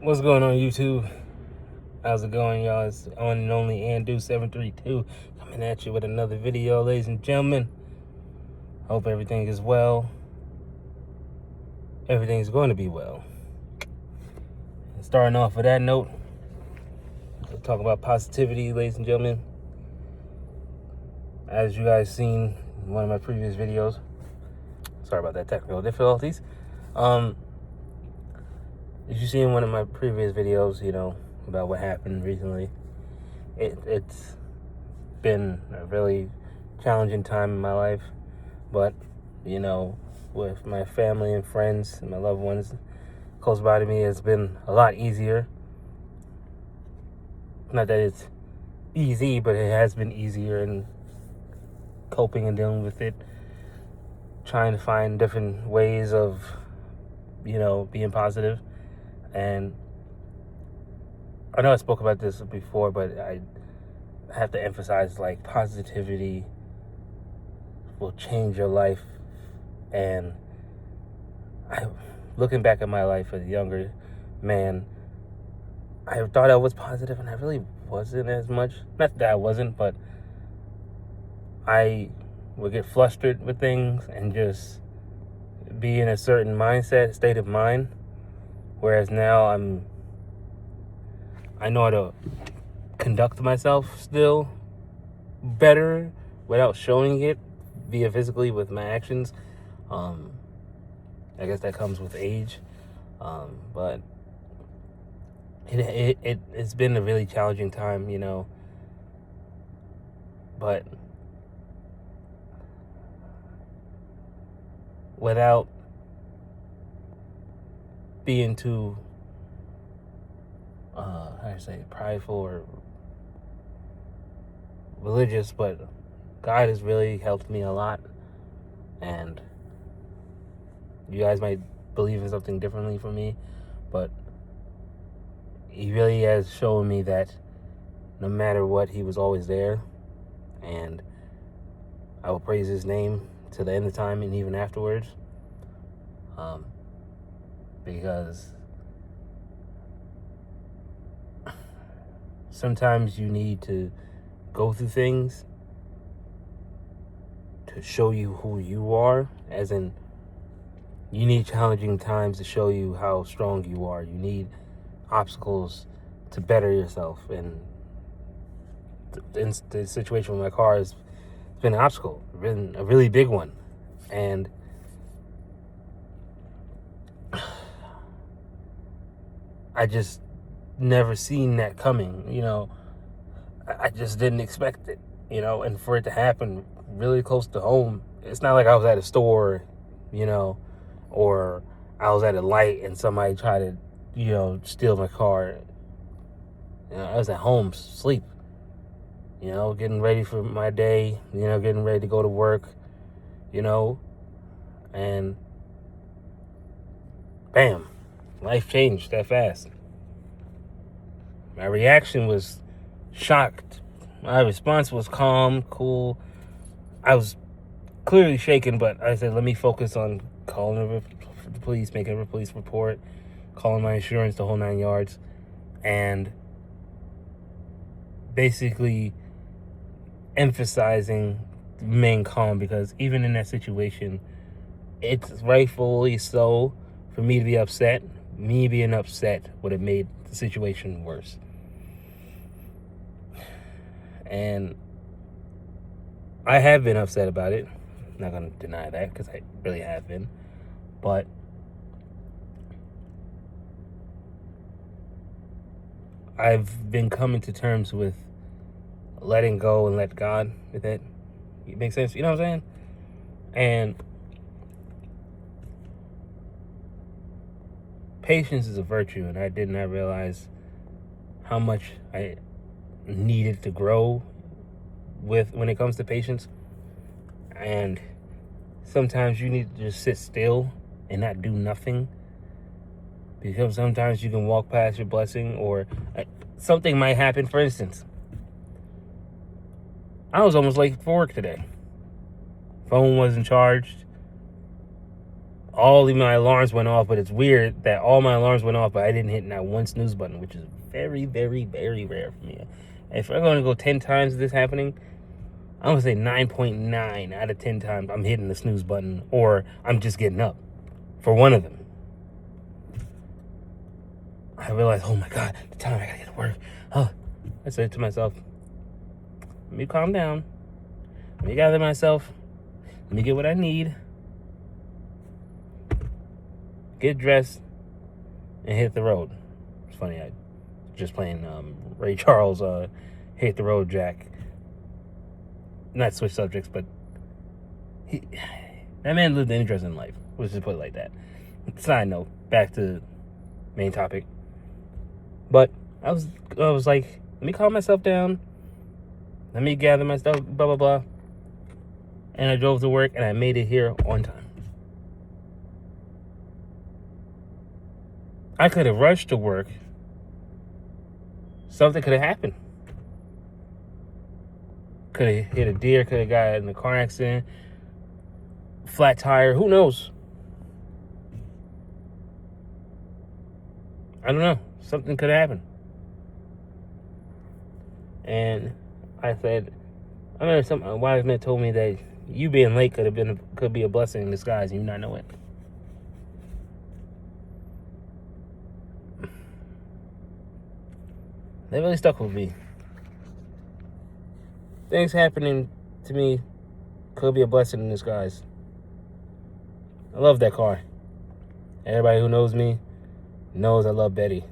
What's going on, YouTube? How's it going, y'all? It's the on and only Andu732 coming at you with another video, ladies and gentlemen. Hope everything is well. Everything's going to be well. And starting off with that note, we're talking about positivity, ladies and gentlemen. As you guys seen in one of my previous videos, sorry about that technical difficulties. As you see in one of my previous videos, about what happened recently, it's been a really challenging time in my life, but with my family and friends and my loved ones close by to me, it's been a lot easier. Not that it's easy, but it has been easier in coping and dealing with it, trying to find different ways of being positive. And I know I spoke about this before, but I have to emphasize, positivity will change your life. And looking back at my life as a younger man, I thought I was positive, and I really wasn't as much. Not that I wasn't, but I would get flustered with things and just be in a certain state of mind. Whereas now I know how to conduct myself still better without showing it via physically with my actions. I guess that comes with age. But it's been a really challenging time, but without being too prideful or religious, but God has really helped me a lot. And you guys might believe in something differently from me, but he really has shown me that no matter what, he was always there. And I will praise his name to the end of time and even afterwards. Because sometimes you need to go through things to show you who you are, as in you need challenging times to show you how strong you are. You need obstacles to better yourself. And in the situation with my car, it's been an obstacle, been a really big one. And I just never seen that coming, I just didn't expect it, and for it to happen really close to home. It's not like I was at a store, or I was at a light and somebody tried to, steal my car. I was at home, sleep, getting ready for my day, getting ready to go to work, and bam, life changed that fast. My reaction was shocked. My response was calm, cool. I was clearly shaken, but I said, let me focus on calling the police, making a police report, calling my insurance, the whole 9 yards, and basically emphasizing remain calm, because even in that situation, it's rightfully so for me to be upset. Me being upset would have made the situation worse. And I have been upset about it. I'm not going to deny that, because I really have been. But I've been coming to terms with letting go and let God with it. It makes sense? You know what I'm saying? And patience is a virtue, and I did not realize how much I needed to grow when it comes to patience. And sometimes you need to just sit still and not do nothing, because sometimes you can walk past your blessing, or something might happen. For instance, I was almost late for work today. Phone wasn't charged. all of my alarms went off, but it's weird that all my alarms went off, but I didn't hit not one snooze button, which is very, very, very rare for me. If I'm going to go 10 times this happening, I'm going to say 9.9 out of 10 times I'm hitting the snooze button, or I'm just getting up for one of them. I realized, oh my God, the time I got to get to work. Oh, I said to myself, let me calm down. Let me gather myself. Let me get what I need. Get dressed and hit the road. It's funny, I just playing Ray Charles Hit the Road Jack. Not switch subjects, but that man lived an interesting life. Let's just put it like that. Side note, back to main topic. But I was like, let me calm myself down. Let me gather myself, blah, blah, blah. And I drove to work and I made it here on time. I could have rushed to work. Something could have happened. Could have hit a deer, could have got in a car accident, flat tire, who knows? I don't know. Something could have happened. And I said, I remember a wise man told me that you being late could be a blessing in disguise and you not know it. That really stuck with me. Things happening to me could be a blessing in disguise. I love that car. Everybody who knows me knows I love Betty.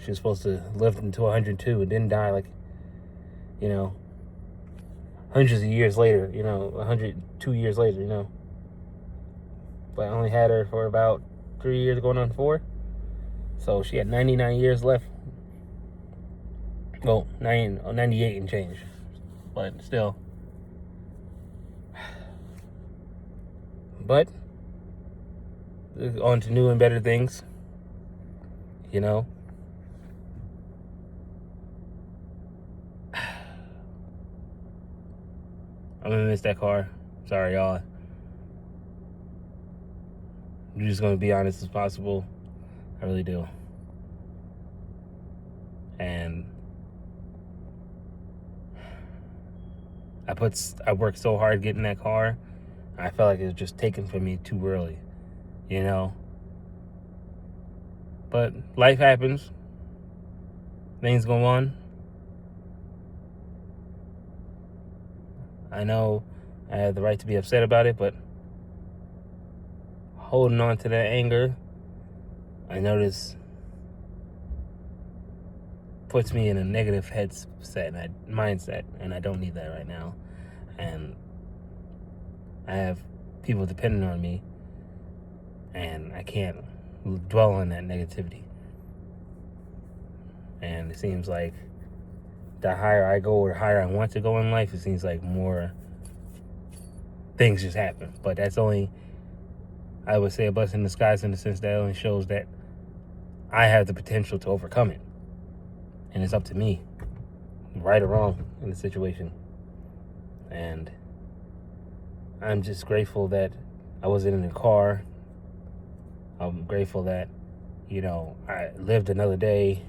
She was supposed to live until 102 and didn't die hundreds of years later, 102 years later, But I only had her for about 3 years going on 4. So she had 99 years left. Well, 98 and change. But still. But on to new and better things. I'm gonna miss that car. Sorry, y'all. I'm just gonna be honest as possible. I really do. And I worked so hard getting that car. I felt like it was just taken from me too early, But life happens. Things go on. I know I have the right to be upset about it, but holding on to that anger, I notice puts me in a negative mindset, and I don't need that right now. And I have people depending on me, and I can't dwell on that negativity. And it seems like the higher I go or the higher I want to go in life, it seems like more things just happen. But that's only, I would say, a blessing in disguise, in the sense that it only shows that I have the potential to overcome it. And it's up to me, right or wrong, in the situation. And I'm just grateful that I wasn't in a car. I'm grateful that, I lived another day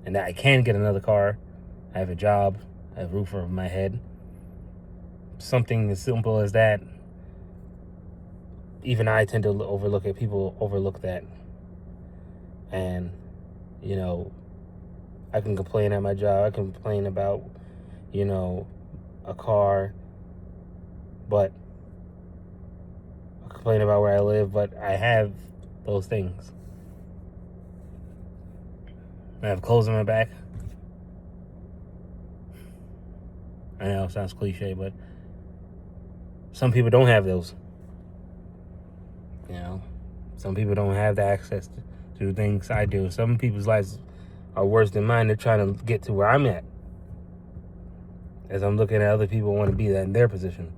and that I can get another car. I have a job. I have a roof over my head. Something as simple as that. Even I tend to overlook it. People overlook that. And, I can complain at my job. I can complain about, a car. But I complain about where I live, but I have those things. I have clothes on my back. I know it sounds cliche, but some people don't have those. Some people don't have the access to things I do. Some people's lives are worse than mine. They're trying to get to where I'm at. As I'm looking at other people want to be in their position.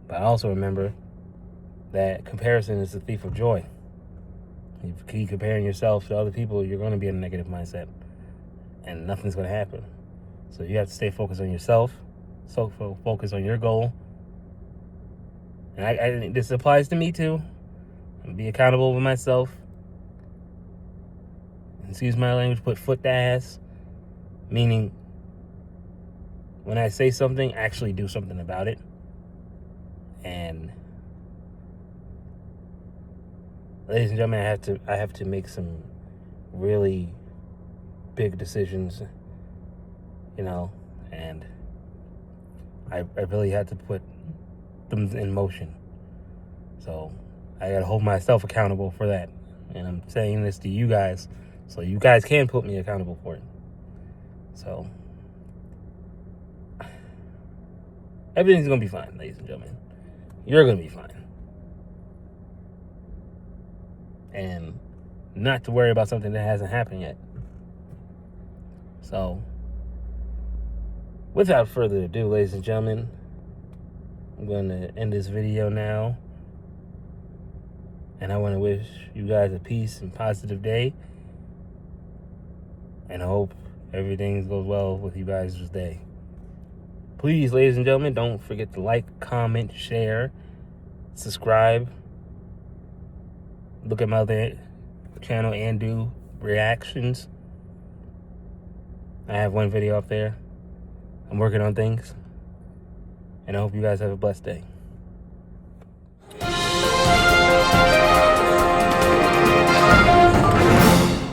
But I also remember that comparison is the thief of joy. If you keep comparing yourself to other people, you're going to be in a negative mindset. And nothing's going to happen. So you have to stay focused on yourself. So focus on your goal. And this applies to me too. I'll be accountable with myself. Excuse my language, put foot to ass. Meaning, when I say something, actually do something about it. And ladies and gentlemen, I have to make some really big decisions, and I really had to put them in motion. So I gotta hold myself accountable for that. And I'm saying this to you guys so you guys can put me accountable for it. So everything's gonna be fine, ladies and gentlemen. You're gonna be fine. And not to worry about something that hasn't happened yet. So, without further ado, ladies and gentlemen, I'm going to end this video now. And I want to wish you guys a peace and positive day. And I hope everything goes well with you guys' day. Please, ladies and gentlemen, don't forget to like, comment, share, subscribe. Look at my other channel and do reactions. I have one video up there. I'm working on things. And I hope you guys have a blessed day.